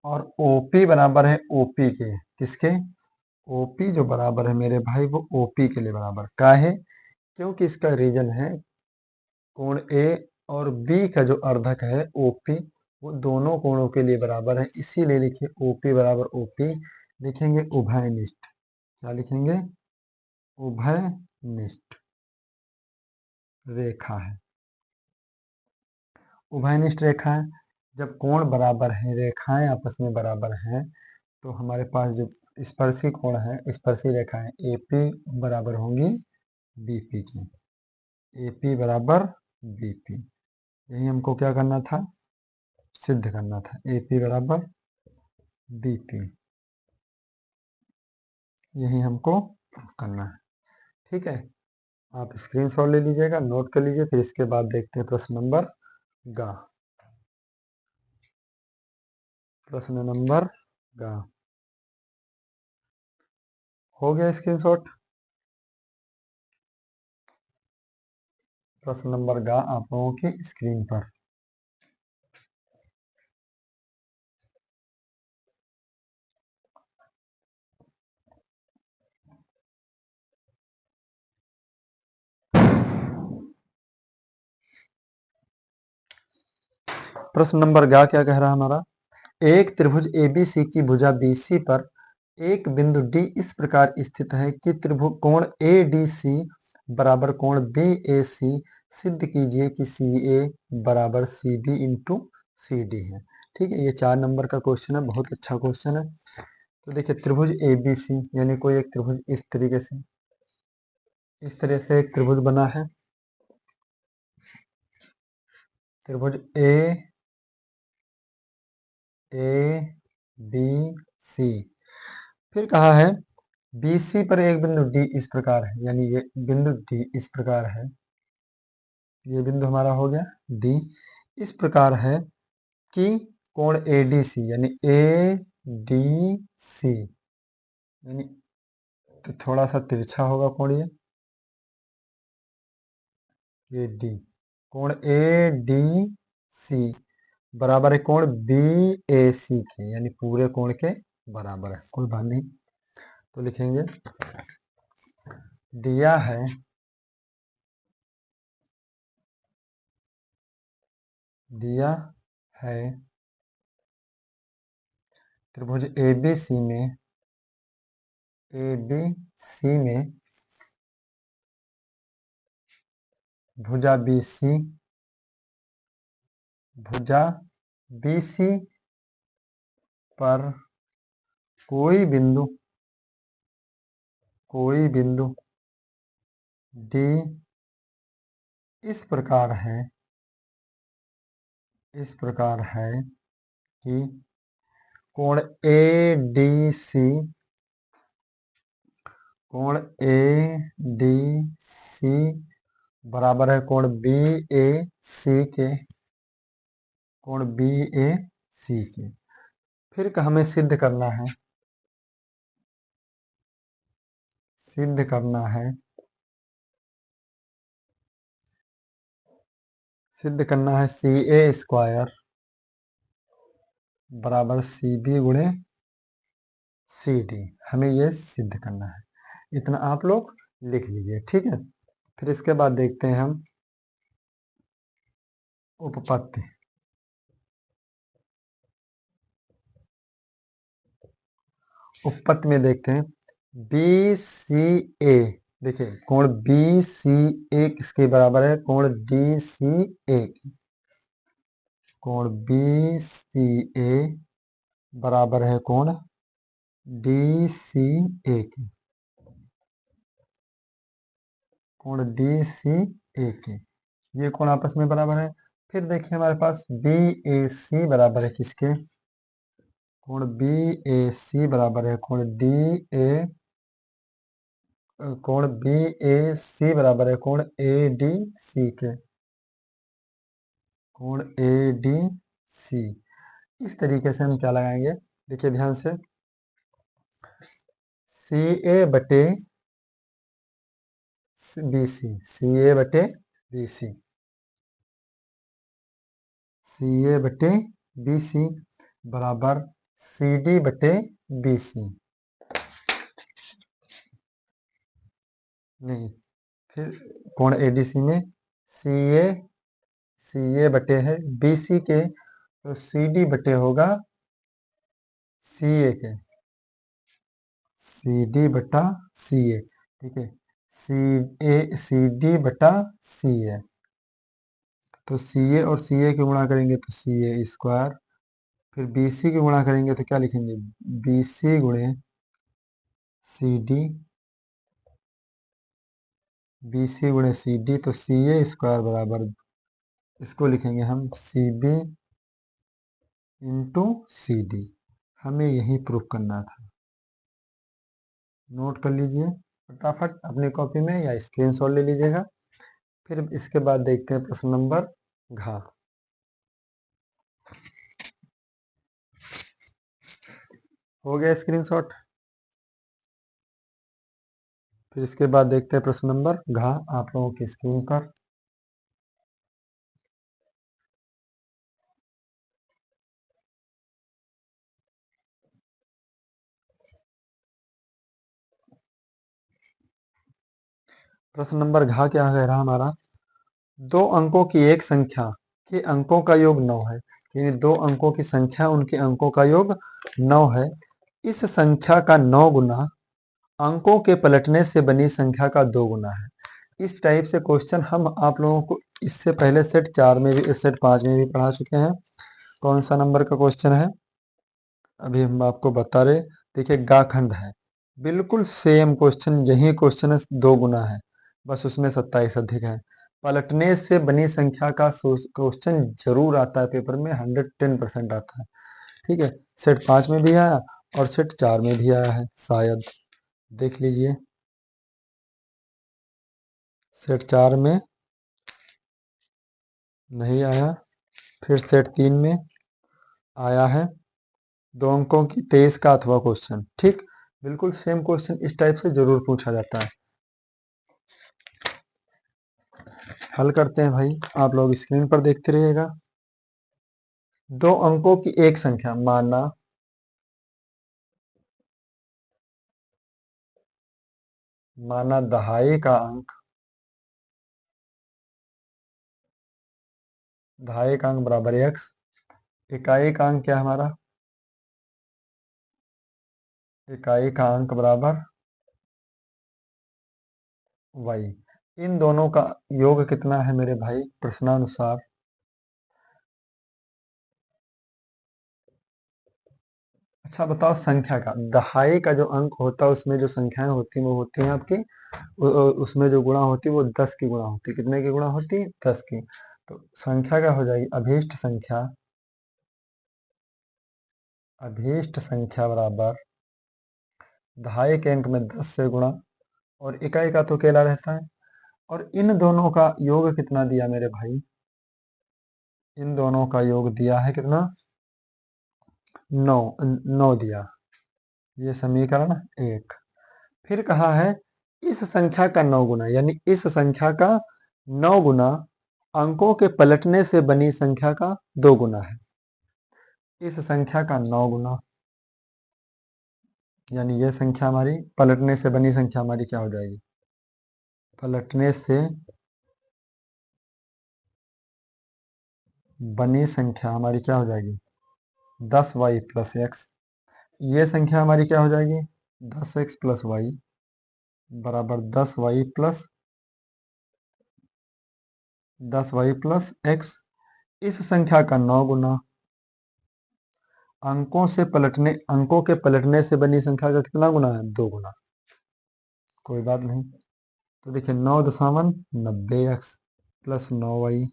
और OP बराबर है OP के, किसके? OP जो बराबर है मेरे भाई वो OP के लिए बराबर का है, क्योंकि इसका रीजन है कोण A और B का जो अर्धक है OP, वो दोनों कोणों के लिए बराबर है, इसीलिए लिखिए OP बराबर OP। लिखेंगे उभयनिष्ठ, क्या लिखेंगे? उभयनिष्ठ रेखा है, उभयनिष्ठ रेखा है। जब कोण बराबर है, रेखाएं आपस में बराबर हैं, तो हमारे पास जो स्पर्शी कोण है, स्पर्शी रेखाएं AP बराबर होंगी BP की, AP बराबर BP। यही हमको क्या करना था? सिद्ध करना था, AP बराबर BP, यही हमको करना है। ठीक है, आप स्क्रीनशॉट ले लीजिएगा, नोट कर लीजिए, फिर इसके बाद देखते हैं प्रश्न नंबर गा, प्रश्न नंबर गा। हो गया स्क्रीनशॉट? प्रश्न नंबर गा आप लोगों की स्क्रीन पर। प्रश्न नंबर गा क्या कह रहा है हमारा? एक त्रिभुज ABC की भुजा BC पर एक बिंदु D इस प्रकार स्थित है कि त्रिभुज कोण ADC बराबर कोण BAC। सिद्ध कीजिए कि CA बराबर CB इंटू CD है। ठीक है, ये 4 नंबर का क्वेश्चन है, बहुत अच्छा क्वेश्चन है। तो देखिए त्रिभुज ABC, यानी कोई एक त्रिभुज इस तरीके से, इस तरह से एक त्रिभुज बना है, त्रिभुज ABC। फिर कहा है BC पर एक बिंदु D इस प्रकार है, यानी ये बिंदु D इस प्रकार है, ये बिंदु हमारा हो गया D, इस प्रकार है कि कोण ADC यानी ADC यानी तो थोड़ा सा तिरछा होगा कोण, ये D, कोण ADC बराबर है कोण BAC के, यानी पूरे कोण के बराबर है। कोई बात नहीं, तो लिखेंगे दिया है, दिया है त्रिभुज ABC में भुजा BC पर कोई बिंदु D इस प्रकार है कि कोण ADC बराबर है कोण BAC के। फिर हमें सिद्ध करना है CA स्क्वायर बराबर CB गुणे CD। हमें ये सिद्ध करना है, इतना आप लोग लिख लीजिए, ठीक है। फिर इसके बाद देखते हैं हम उपपत्ति। उपपत्ति में देखते हैं BCA, देखिए कोण BCA किसके बराबर है, कोण DCA। कोण BCA बराबर है कोण DCA की। कोण DCA की, ये कोण आपस में बराबर है। फिर देखिए हमारे पास BAC बराबर है किसके, कोण BAC बराबर है कोण BAC बराबर है कोण ADC के। कोण ADC, इस तरीके से हम क्या लगाएंगे, देखिए ध्यान से, CA बटे BC, CA बटे BC, CA बटे BC बराबर CD बटे BC। नहीं, फिर कोण ADC में CA बटे है BC के, तो CD बटे होगा CA के, CD बटा CA, ठीक है। CD बटा CA, तो CA और CA की गुणा करेंगे तो CA स्क्वायर, फिर BC की गुणा करेंगे तो क्या लिखेंगे, BC गुणे CD, BC गुणे CD, तो CA स्क्वायर बराबर, इसको लिखेंगे हम CB इंटू CD। हमें यही प्रूफ करना था, नोट कर लीजिए फटाफट अपनी कॉपी में या स्क्रीनशॉट ले लीजिएगा। फिर इसके बाद देखते हैं प्रश्न नंबर घ। हो गया स्क्रीनशॉट। फिर इसके बाद देखते हैं प्रश्न नंबर घ आप लोगों की स्क्रीन पर। प्रश्न नंबर घ क्या कह रहा हमारा, दो अंकों की एक संख्या के अंकों का योग 9 है, यानी दो अंकों की संख्या उनके अंकों का योग 9 है। इस संख्या का 9 गुना अंकों के पलटने से बनी संख्या का 2 गुना है। इस टाइप से क्वेश्चन हम आप लोगों को इससे पहले सेट 4 में भी, सेट 5 में भी पढ़ा चुके हैं। कौन सा नंबर का क्वेश्चन है अभी हम आपको बता रहे, देखिए गाखंड है, बिल्कुल सेम क्वेश्चन, यही क्वेश्चन है, 2 गुना है, बस उसमें 27 अधिक है। पलटने से बनी संख्या का क्वेश्चन जरूर आता है पेपर में, 110% आता है, ठीक है। सेट 5 में भी आया और सेट 4 में भी आया है, शायद देख लीजिए, सेट 4 में नहीं आया, फिर सेट 3 में आया है, 2 अंकों की 23 का अथवा क्वेश्चन, ठीक, बिल्कुल सेम क्वेश्चन इस टाइप से जरूर पूछा जाता है। हल करते हैं भाई, आप लोग स्क्रीन पर देखते रहिएगा। 2 अंकों की एक संख्या, माना दहाई का अंक, दहाई का अंक बराबर x, इकाई का अंक क्या है हमारा इकाई का अंक बराबर y। इन दोनों का योग कितना है मेरे भाई प्रश्नानुसार? अच्छा बताओ, संख्या का दहाई का जो अंक होता है उसमें जो संख्याएं होती हैं वो होती हैं आपकी उसमें जो गुणा होती है वो 10 की गुणा होती है। कितने की गुणा होती है? 10 की। तो संख्या क्या हो जाएगी? अभीष्ट संख्या बराबर दहाई के अंक में 10 से गुणा और इकाई का तो अकेला रहता है। और इन दोनों का योग कितना दिया मेरे भाई? इन दोनों का योग दिया है कितना? 9। 9 दिया। ये समीकरण 1। फिर कहा है इस संख्या का 9 गुना, यानी इस संख्या का 9 गुना अंकों के पलटने से बनी संख्या का 2 गुना है। इस संख्या का 9 गुना, यानी ये संख्या हमारी पलटने से बनी संख्या हमारी क्या हो जाएगी? पलटने से बनी संख्या हमारी क्या हो जाएगी? 10y plus x. ये संख्या हमारी क्या हो जाएगी? 10x प्लस वाई बराबर 10y प्लस एक्स। इस संख्या का 9 गुना अंकों के पलटने से बनी संख्या का कितना गुना है? 2 गुना। कोई बात नहीं। तो देखिए 9 दशामन 90x प्लस 9y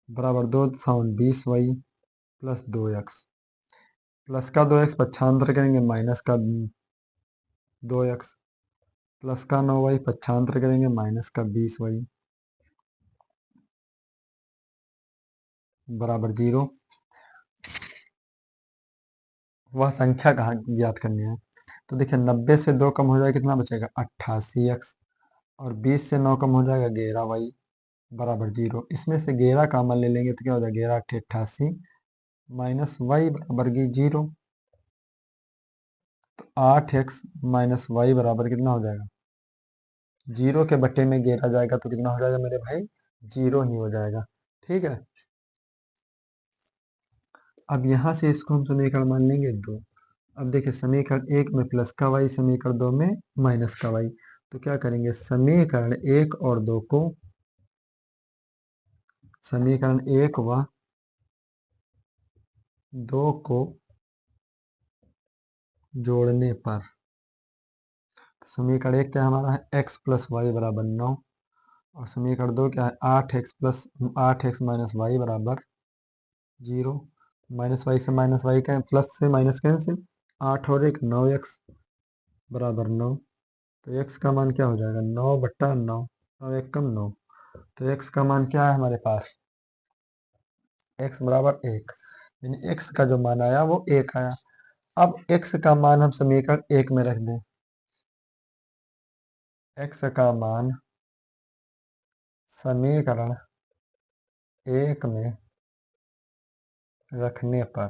बराबर 2 दशामन 20y प्लस 2x। प्लस का 2x पक्षांतर करेंगे माइनस का 2x प्लस का 9y पक्षांतर करेंगे माइनस का 20y बराबर 0। वह संख्या कहाँ ज्ञात करनी है? तो देखिए 90 से 2 कम हो जाएगा, कितना बचेगा? 88x। और 20 से 9 कम हो जाएगा 11y बराबर 0। इसमें से 11 कॉमन ले लेंगे तो क्या हो जाएगा? 11 8 88 माइनस वाई बराबर 0। तो 8x माइनस वाई बराबर कितना हो जाएगा? 0 के बट्टे में 11 जाएगा तो कितना हो जाएगा मेरे भाई? 0 ही हो जाएगा। ठीक है। अब यहाँ से इसको हम समीकरण मान लेंगे 2। अब देखिए समीकरण 1 में प्लस का वाई, समीकरण 2 में माइनस का वाई। तो क्या करेंगे? समीकरण 1 व 2 को जोड़ने पर समीकरण 1 क्या हमारा है? x प्लस वाई बराबर 9। और समीकरण 2 क्या है? 8x माइनस वाई बराबर 0। माइनस वाई से माइनस वाई का प्लस से माइनस कैंसिल, 8 और 1 9x बराबर 9। तो x का मान क्या हो जाएगा? 9/9। 9 1 कम 9। तो x का मान क्या है हमारे पास? x बराबर 1, यानी x का जो मान आया वो 1 आया। अब x का मान हम समीकरण 1 में रख दें। x का मान समीकरण 1 में रखने पर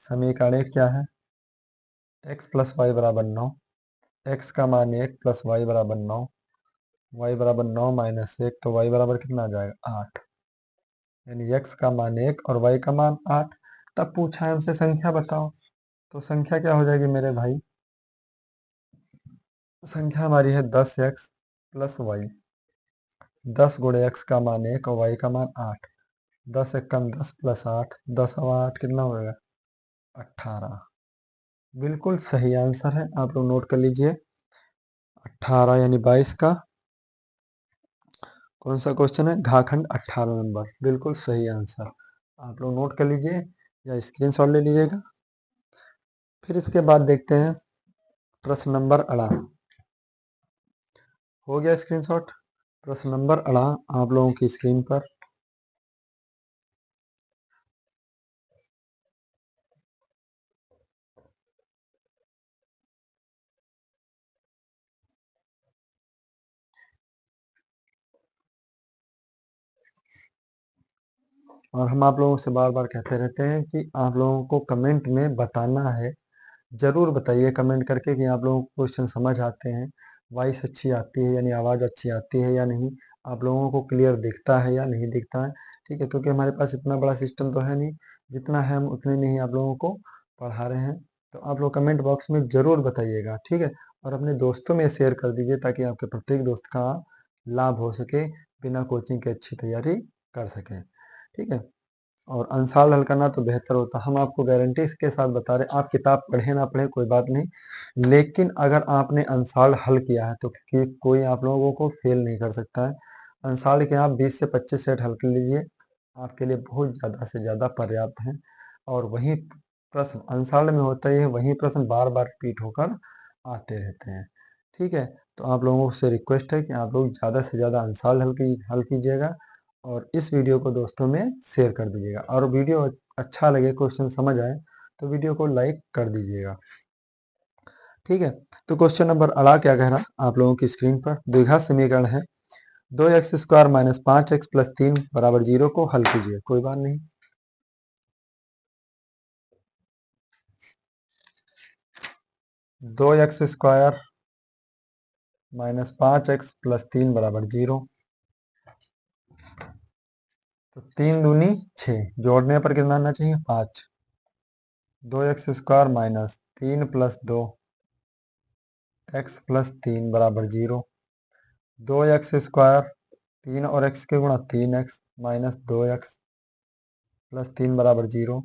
समीकरण 1 क्या है? x प्लस वाई बराबर 9। x का मान 1 प्लस वाई बराबर 9। y बराबर 9 माइनस 1, तो y बराबर कितना आ जाएगा? 8। यानी x का मान 1 और y का मान 8। तब पूछा है हमसे संख्या बताओ। तो संख्या क्या हो जाएगी मेरे भाई? संख्या हमारी है 10x प्लस वाई। 10 गुणे x का मान 1 और y का मान 8। 10 एक कम 10 प्लस 8, 10 और 8 कितना होगा? 18। बिल्कुल सही आंसर है, आप लोग नोट कर लीजिए। 18 यानी 22 का कौन सा क्वेश्चन है? घाखंड 18 नंबर। बिल्कुल सही आंसर, आप लोग नोट कर लीजिए या स्क्रीनशॉट ले लीजिएगा। फिर इसके बाद देखते हैं प्रश्न नंबर 18। हो गया स्क्रीनशॉट? प्रश्न नंबर 18 आप लोगों की स्क्रीन पर। और हम आप लोगों से बार बार कहते रहते हैं कि आप लोगों को कमेंट में बताना है। ज़रूर बताइए कमेंट करके कि आप लोगों को क्वेश्चन समझ आते हैं, वॉइस अच्छी आती है यानी आवाज़ अच्छी आती है या नहीं, आप लोगों को क्लियर दिखता है या नहीं दिखता है। ठीक है, क्योंकि हमारे पास इतना बड़ा सिस्टम तो है नहीं, जितना है हम उतने में ही आप लोगों को पढ़ा रहे हैं। तो आप लोग कमेंट बॉक्स में ज़रूर बताइएगा, ठीक है। और अपने दोस्तों में शेयर कर दीजिए ताकि आपके प्रत्येक दोस्त का लाभ हो सके, बिना कोचिंग के अच्छी तैयारी कर सकें, ठीक है। और अनसॉल्व हल करना तो बेहतर होता, हम आपको गारंटी के साथ बता रहे हैं। आप किताब पढ़े ना पढ़े कोई बात नहीं, लेकिन अगर आपने अनसॉल्व हल किया है तो कोई आप लोगों को फेल नहीं कर सकता है। अनसॉल्व के आप 20 से 25 सेट हल कर लीजिए, आपके लिए बहुत ज़्यादा से ज़्यादा पर्याप्त हैं। और वही प्रश्न अनसॉल्व में होता ही है, वही प्रश्न बार बार रिपीट होकर आते रहते हैं, ठीक है। तो आप लोगों से रिक्वेस्ट है कि आप लोग ज़्यादा से ज़्यादा अनसॉल्व हल कीजिएगा और इस वीडियो को दोस्तों में शेयर कर दीजिएगा। और वीडियो अच्छा लगे, क्वेश्चन समझ आए तो वीडियो को लाइक कर दीजिएगा, ठीक है। तो क्वेश्चन नंबर अड़ा क्या कह रहा है आप लोगों की स्क्रीन पर, द्विघात समीकरण है 2x² माइनस 5x प्लस 3 बराबर 0 को हल कीजिए। कोई बात नहीं, 2x² माइनस 5x प्लस 3 बराबर 0। तो 3 दूनी 6, जोड़ने पर कितना आना चाहिए 5। 2x² minus 3 plus 2 x plus 3 बराबर 0। 2x², 3 और x के गुणा 3x माइनस 2x प्लस 3 बराबर 0।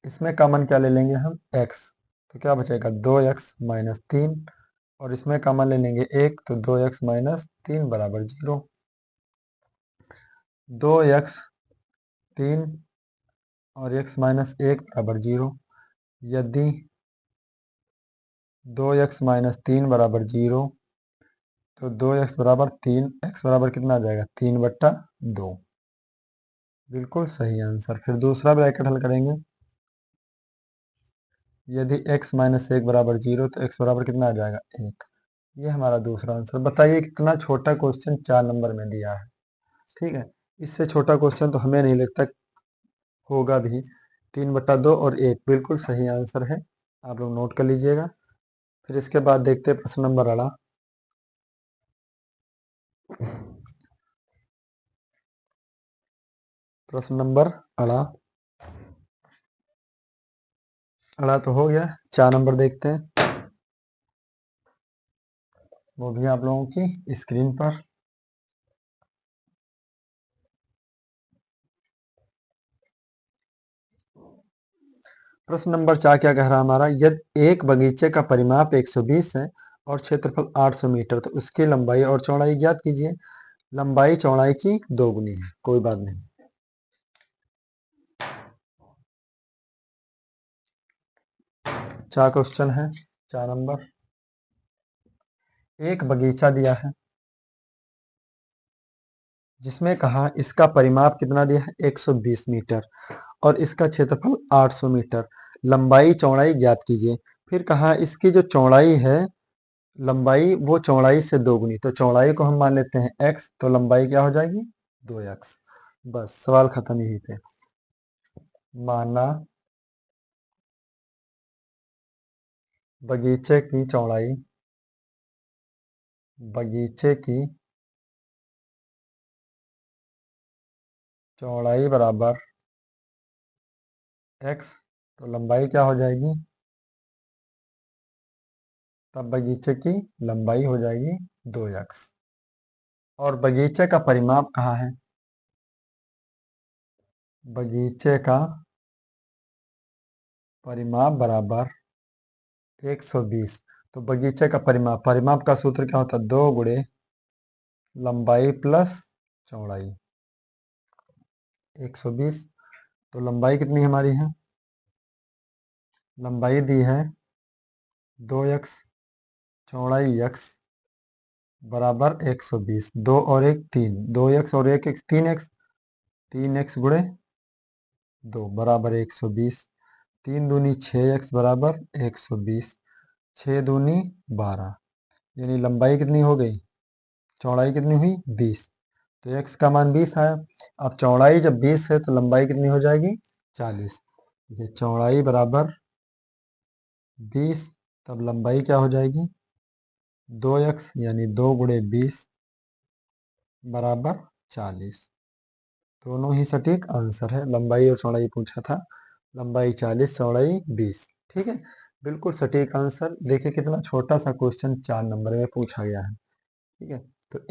इसमें कॉमन क्या ले लेंगे हम x, तो क्या बचेगा 2x माइनस 3, और इसमें कॉमन ले लेंगे 1, तो 2x माइनस 3 बराबर 0। 2x 3 और x माइनस 1 बराबर 0। यदि 2x माइनस 3 बराबर 0 तो 2x बराबर 3, x बराबर कितना आ जाएगा 3/2, बिल्कुल सही आंसर। फिर दूसरा ब्रैकेट हल करेंगे, यदि x माइनस 1 बराबर 0 तो x बराबर कितना आ जाएगा 1। ये हमारा दूसरा आंसर। बताइए कितना छोटा क्वेश्चन 4 नंबर में दिया है, ठीक है। इससे छोटा क्वेश्चन तो हमें नहीं लगता होगा भी। 3/2 और 1 बिल्कुल सही आंसर है, आप लोग नोट कर लीजिएगा। फिर इसके बाद देखते हैं प्रश्न नंबर अड़ा। प्रश्न नंबर अड़ा अड़ा तो हो गया, 4 नंबर देखते हैं, वो भी आप लोगों की स्क्रीन पर। प्रश्न नंबर 4 क्या कह रहा है हमारा, यदि एक बगीचे का परिमाप 120 है और क्षेत्रफल 800 मीटर, तो उसकी लंबाई और चौड़ाई ज्ञात कीजिए। लंबाई चौड़ाई की दोगुनी है, कोई बात नहीं। चार क्वेश्चन है, 4 नंबर। एक बगीचा दिया है जिसमें कहा इसका परिमाप कितना दिया है 120 मीटर और इसका क्षेत्रफल 800 मीटर, लंबाई चौड़ाई ज्ञात कीजिए। फिर कहा इसकी जो चौड़ाई है, लंबाई वो चौड़ाई से दोगुनी, तो चौड़ाई को हम मान लेते हैं x, तो लंबाई क्या हो जाएगी 2x। बस सवाल खत्म यहीं पे। माना बगीचे की चौड़ाई, बगीचे की चौड़ाई बराबर x, तो लंबाई क्या हो जाएगी, तब बगीचे की लंबाई हो जाएगी 2x। और बगीचे का परिमाप कहाँ है, बगीचे का परिमाप बराबर 120। तो बगीचे का परिमाप, परिमाप का सूत्र क्या होता है 2 गुणे लंबाई प्लस चौड़ाई, 120। तो लंबाई कितनी हमारी है, लंबाई दी है 2x, चौड़ाई x बराबर 120। 2 और 1 3, 2x और 1 x 3x, 3x गुणे 2 बराबर 120। 3 दूनी 6x बराबर 120, 6 दूनी 12, यानी लंबाई कितनी हो गई, चौड़ाई कितनी हुई 20। तो x का मान 20 आया। अब चौड़ाई जब 20 है तो लंबाई कितनी हो जाएगी 40। ये चौड़ाई बराबर 20, तब लंबाई क्या हो जाएगी 2x, यानी 2 गुणे 20 बराबर 40। दोनों ही सटीक आंसर है, लंबाई और चौड़ाई पूछा था, लंबाई 40 चौड़ाई 20, ठीक है। बिल्कुल सटीक आंसर। देखिए कितना छोटा सा क्वेश्चन 4 नंबर में पूछा गया है। ठीक है, तो